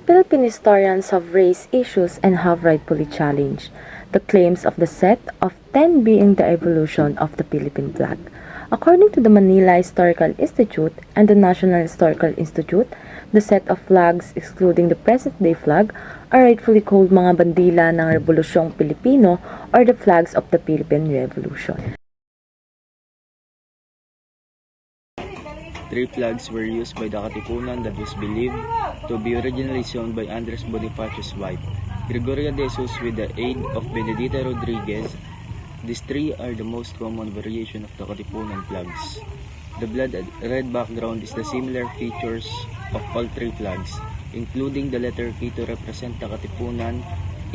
Philippine historians have raised issues and have rightfully challenged the claims of the set of 10 being the evolution of the Philippine flag. According to the Manila Historical Institute and the National Historical Institute, the set of flags excluding the present-day flag are rightfully called mga bandila ng Rebolusyong Pilipino or the flags of the Philippine Revolution. Three flags were used by the Katipunan that was believed to be originally sewn by Andres Bonifacio's wife, Gregoria de Jesus, with the aid of Benedita Rodriguez. These three are the most common variation of the Katipunan flags. The blood red background is the similar features of all three flags, including the letter K to represent the Katipunan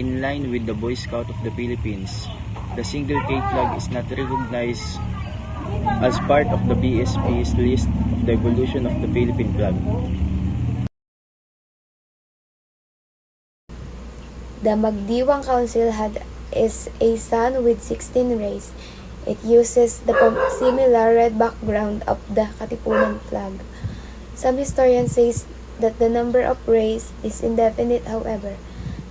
in line with the Boy Scout of the Philippines. The single K flag is not recognized as part of the BSP's list of the evolution of the Philippine flag. The Magdiwang Council is a sun with 16 rays. It uses the similar red background of the Katipunan flag. Some historians say that the number of rays is indefinite, however.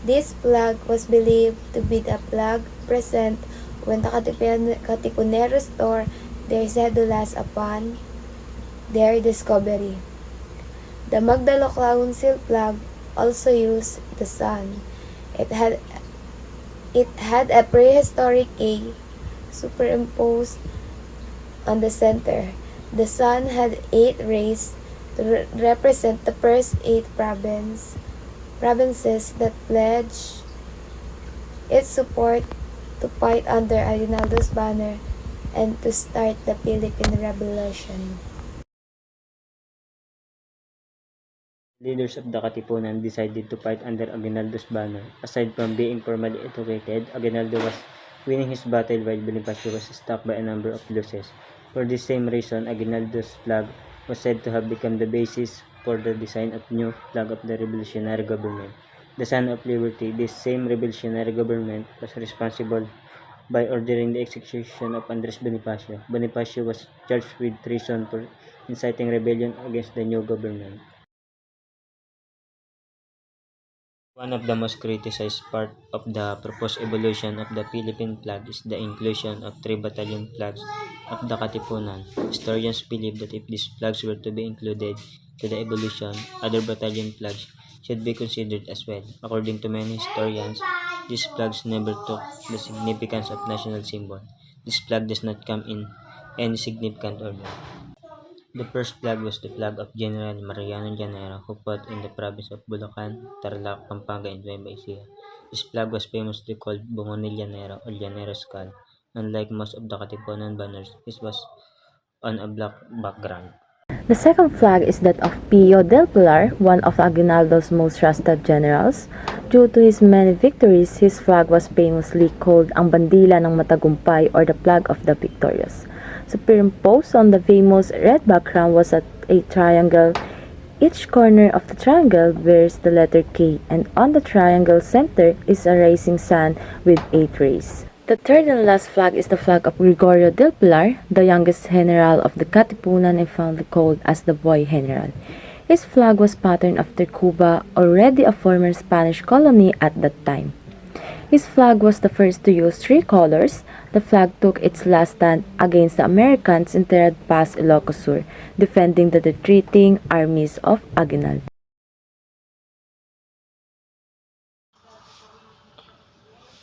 This flag was believed to be the flag present when the Katipuneros store their cedulas upon their discovery. The Magdalo Council flag also used the sun. It had a prehistoric A superimposed on the center. The sun had 8 rays to represent the first 8 provinces that pledged its support to fight under Aguinaldo's banner and to start the Philippine Revolution. Leaders of the Katipunan decided to fight under Aguinaldo's banner. Aside from being formally educated, Aguinaldo was winning his battle while Bonifacio was struck by a number of losses. For this same reason, Aguinaldo's flag was said to have become the basis for the design of new flag of the revolutionary government. The Son of Liberty, this same revolutionary government was responsible by ordering the execution of Andres Bonifacio. Bonifacio was charged with treason for inciting rebellion against the new government. One of the most criticized parts of the proposed evolution of the Philippine flag is the inclusion of 3 battalion flags of the Katipunan. Historians believe that if these flags were to be included to the evolution, other battalion flags should be considered as well. According to many historians, these flags never took the significance of national symbol. This flag does not come in any significant order. The first flag was the flag of General Mariano Llanero, who fought in the province of Bulacan, Tarlac, Pampanga, and Nueva Ecija. This flag was famously called Bungo ni Llanero or Llanero Skull. Unlike most of the Katipunan banners, this was on a black background. The second flag is that of Pio del Pilar, one of Aguinaldo's most trusted generals. Due to his many victories, his flag was famously called ang Bandila ng Matagumpay or the flag of the victorious. Superimposed on the famous red background was a triangle. Each corner of the triangle bears the letter K, and on the triangle center is a rising sun with 8 rays. The third and last flag is the flag of Gregorio del Pilar, the youngest general of the Katipunan and fondly called as the Boy General. His flag was patterned after Cuba, already a former Spanish colony at that time. His flag was the first to use 3 colors. The flag took its last stand against the Americans in Terad Pass, Ilocos Sur, defending the retreating armies of Aguinaldo.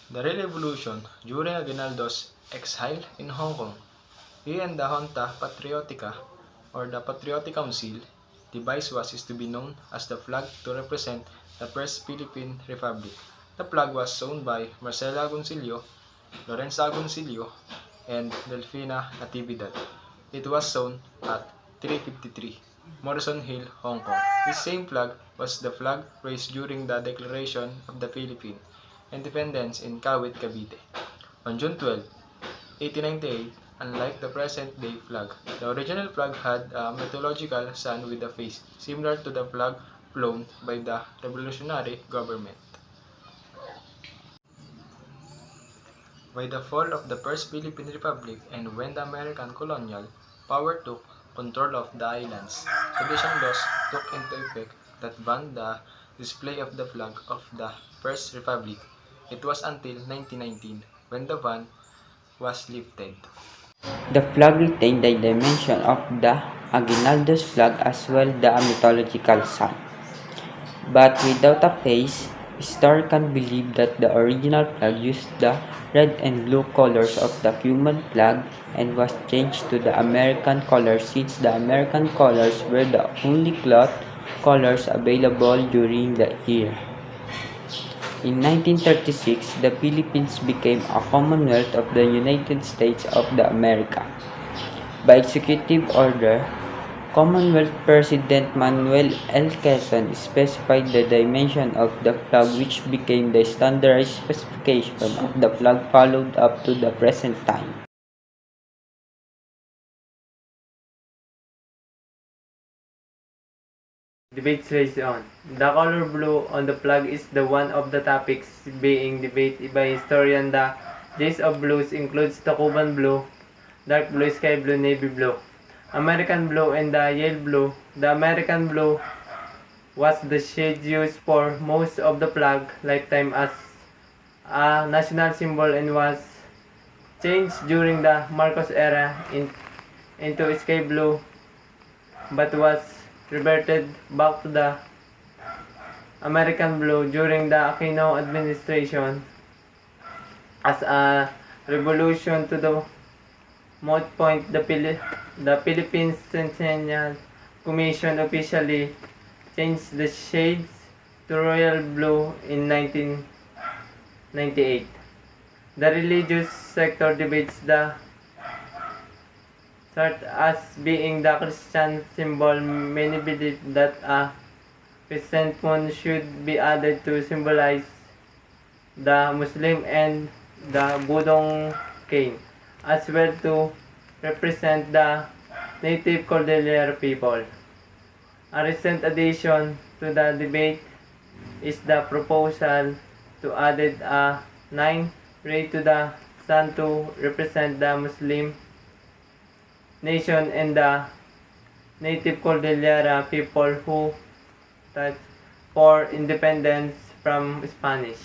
The real evolution during Aguinaldo's exile in Hong Kong. He and the Junta Patriotica, or the Patriotic Council, device was is to be known as the flag to represent the First Philippine Republic. The flag was sewn by Marcela Agoncillo, Lorenza Agoncillo, and Delfina Natividad. It was sewn at 353 Morrison Hill, Hong Kong. This same flag was the flag raised during the Declaration of the Philippine Independence in Kawit, Cavite. On June 12, 1898, unlike the present-day flag, the original flag had a mythological sun with a face, similar to the flag flown by the revolutionary government. By the fall of the First Philippine Republic and when the American colonial power took control of the islands, sedition laws took into effect that banned the display of the flag of the First Republic. It was until 1919 when the ban was lifted. The flag retained the dimension of the Aguinaldo's flag as well the mythological sun. But without a face, historians believe that the original flag used the red and blue colors of the Cuban flag and was changed to the American colors since the American colors were the only cloth colors available during the year. In 1936, the Philippines became a Commonwealth of the United States of America. By executive order, Commonwealth President Manuel L. Quezon specified the dimension of the flag which became the standardized specification of the flag followed up to the present time. Debates raised on. The color blue on the flag is the one of the topics being debated by historians. The list of blues includes the Cuban blue, dark blue, sky blue, navy blue, American blue, and the Yale blue. The American blue was the shade used for most of the flag lifetime as a national symbol and was changed during the Marcos era into sky blue but was reverted back to the American blue during the Aquino administration as a revolution to the moot point. The Philippines Centennial Commission officially changed the shades to royal blue in 1998. The religious sector debates the chart as being the Christian symbol. Many believe that a crescent moon should be added to symbolize the Muslim and the Budong king, as well to represent the native Cordillera people. A recent addition to the debate is the proposal to add a 9 ray to the sun to represent the Muslim nation and the native Cordillera people who fought for independence from Spanish.